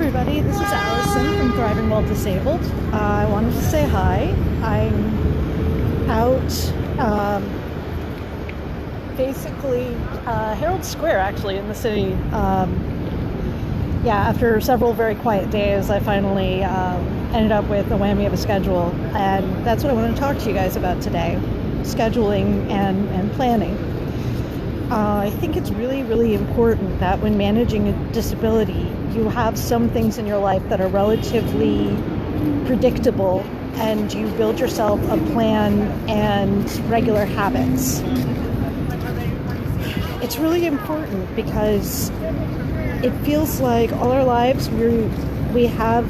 everybody, this is Alison from Thriving While Disabled. I wanted to say hi. I'm out basically Herald Square actually in the city. After several very quiet days I finally ended up with a whammy of a schedule, and that's what I want to talk to you guys about today. Scheduling and planning. I think it's really, really important that when managing a disability, you have some things in your life that are relatively predictable and you build yourself a plan and regular habits. It's really important because it feels like all our lives we have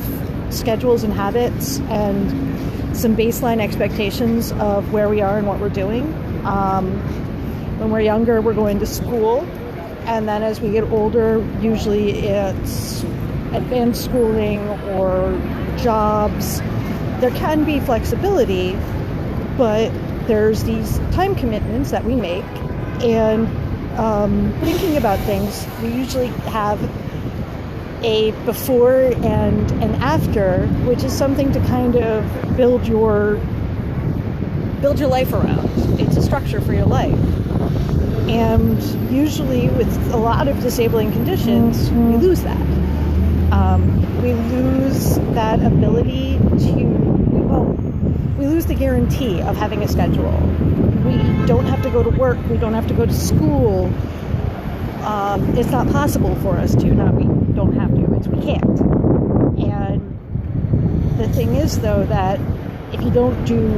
schedules and habits and some baseline expectations of where we are and what we're doing. When we're younger, we're going to school, and then as we get older, usually it's advanced schooling or jobs. There can be flexibility, but there's these time commitments that we make, and thinking about things, we usually have a before and an after, which is something to kind of build your life around. It's a structure for your life. And usually with a lot of disabling conditions, we lose that. We lose that ability we lose the guarantee of having a schedule. We don't have to go to work. We don't have to go to school. It's not possible for us to. Not we don't have to. It's we can't. And the thing is, though, that if you don't do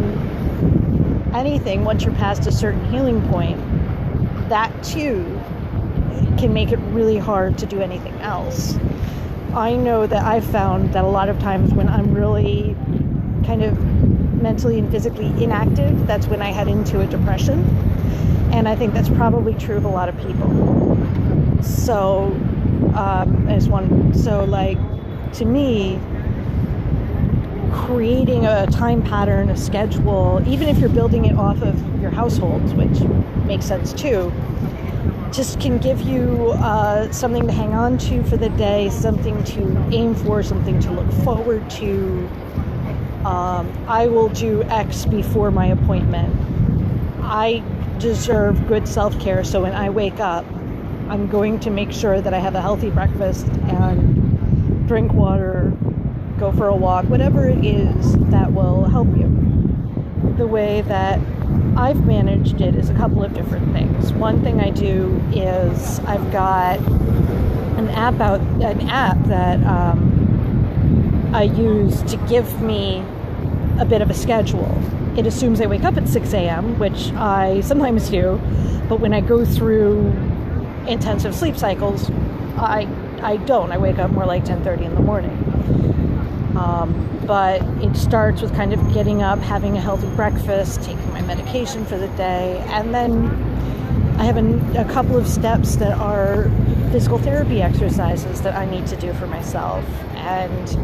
anything once you're past a certain healing point, that too can make it really hard to do anything else. I know that I've found that a lot of times when I'm really kind of mentally and physically inactive, that's when I head into a depression. And I think that's probably true of a lot of people. So, to me, creating a time pattern, a schedule, even if you're building it off of your households, which makes sense too, just can give you something to hang on to for the day, something to aim for, something to look forward to. I will do X before my appointment. I deserve good self-care, so when I wake up, I'm going to make sure that I have a healthy breakfast and drink water, go for a walk, whatever it is that will help you. The way that I've managed it is a couple of different things. One thing I do is I've got an app that I use to give me a bit of a schedule. It assumes I wake up at 6 a.m., which I sometimes do, but when I go through intensive sleep cycles, I don't. I wake up more like 10:30 in the morning. But it starts with kind of getting up, having a healthy breakfast, taking my medication for the day, and then I have a couple of steps that are physical therapy exercises that I need to do for myself. And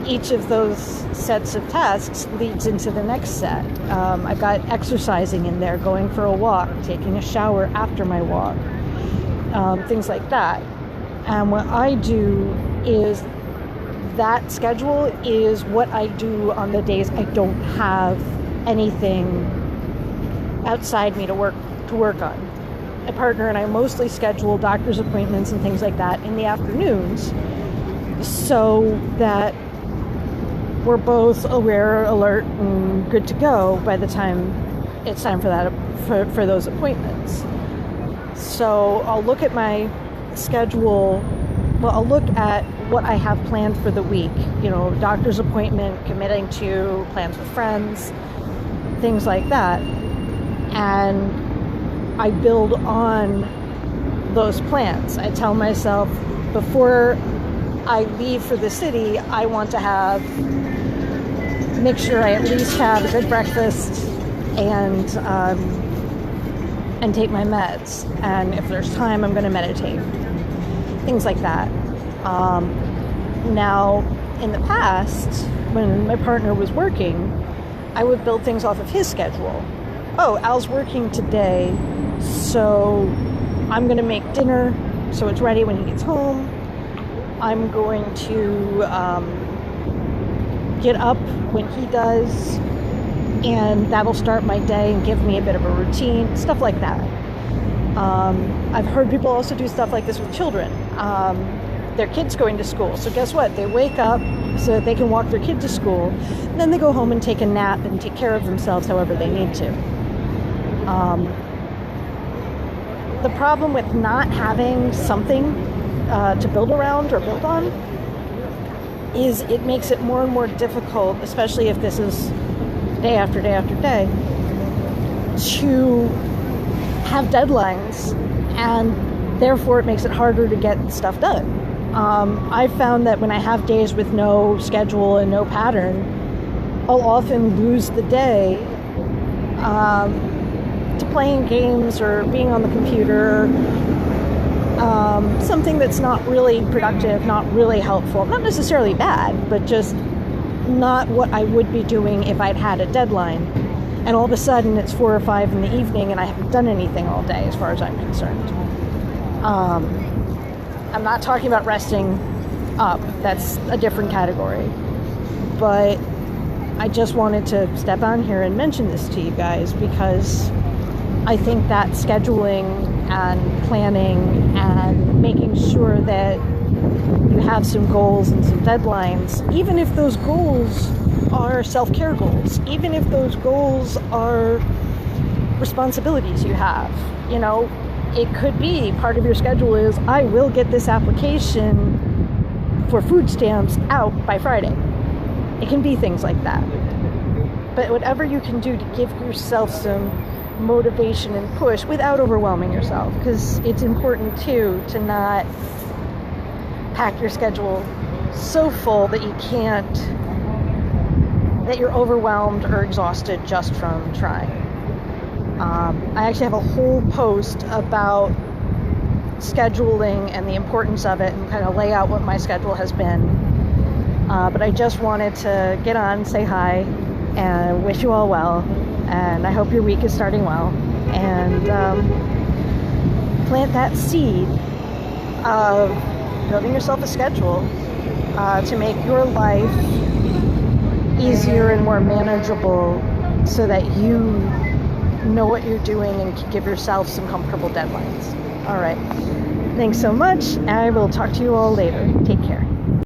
each of those sets of tasks leads into the next set. I've got exercising in there, going for a walk, taking a shower after my walk, things like that. And what I do is that schedule is what I do on the days I don't have anything outside me to work on. My partner and I mostly schedule doctor's appointments and things like that in the afternoons, so that we're both aware, alert, and good to go by the time it's time for those appointments. So I'll look at my schedule. Well, I'll look at what I have planned for the week. Doctor's appointment, committing to plans with friends, things like that. And I build on those plans. I tell myself before I leave for the city, I want to make sure I at least have a good breakfast and take my meds. And if there's time, I'm going to meditate. Things like that. Now, in the past, when my partner was working, I would build things off of his schedule. Oh, Al's working today, so I'm going to make dinner so it's ready when he gets home. I'm going to get up when he does, and that'll start my day and give me a bit of a routine, stuff like that. I've heard people also do stuff like this with children. Their kids going to school. So guess what? They wake up so that they can walk their kid to school. And then they go home and take a nap and take care of themselves however they need to. The problem with not having something to build around or build on is it makes it more and more difficult, especially if this is day after day after day, to have deadlines, and therefore it makes it harder to get stuff done. I've found that when I have days with no schedule and no pattern, I'll often lose the day to playing games or being on the computer, something that's not really productive, not really helpful, not necessarily bad, but just not what I would be doing if I'd had a deadline. And all of a sudden it's 4 or 5 in the evening and I haven't done anything all day as far as I'm concerned. I'm not talking about resting up. That's a different category. But I just wanted to step on here and mention this to you guys because I think that scheduling and planning and making sure that you have some goals and some deadlines, even if those goals are self-care goals, even if those goals are responsibilities you have, you know, it could be part of your schedule is I will get this application for food stamps out by Friday. It can be things like that. But whatever you can do to give yourself some motivation and push without overwhelming yourself, because it's important too to not pack your schedule so full that that you're overwhelmed or exhausted just from trying. I actually have a whole post about scheduling and the importance of it and kind of lay out what my schedule has been. But I just wanted to get on, say hi, and wish you all well. And I hope your week is starting well. And plant that seed of building yourself a schedule to make your life easier and more manageable so that you know what you're doing and can give yourself some comfortable deadlines. All right. Thanks so much. I will talk to you all later. Take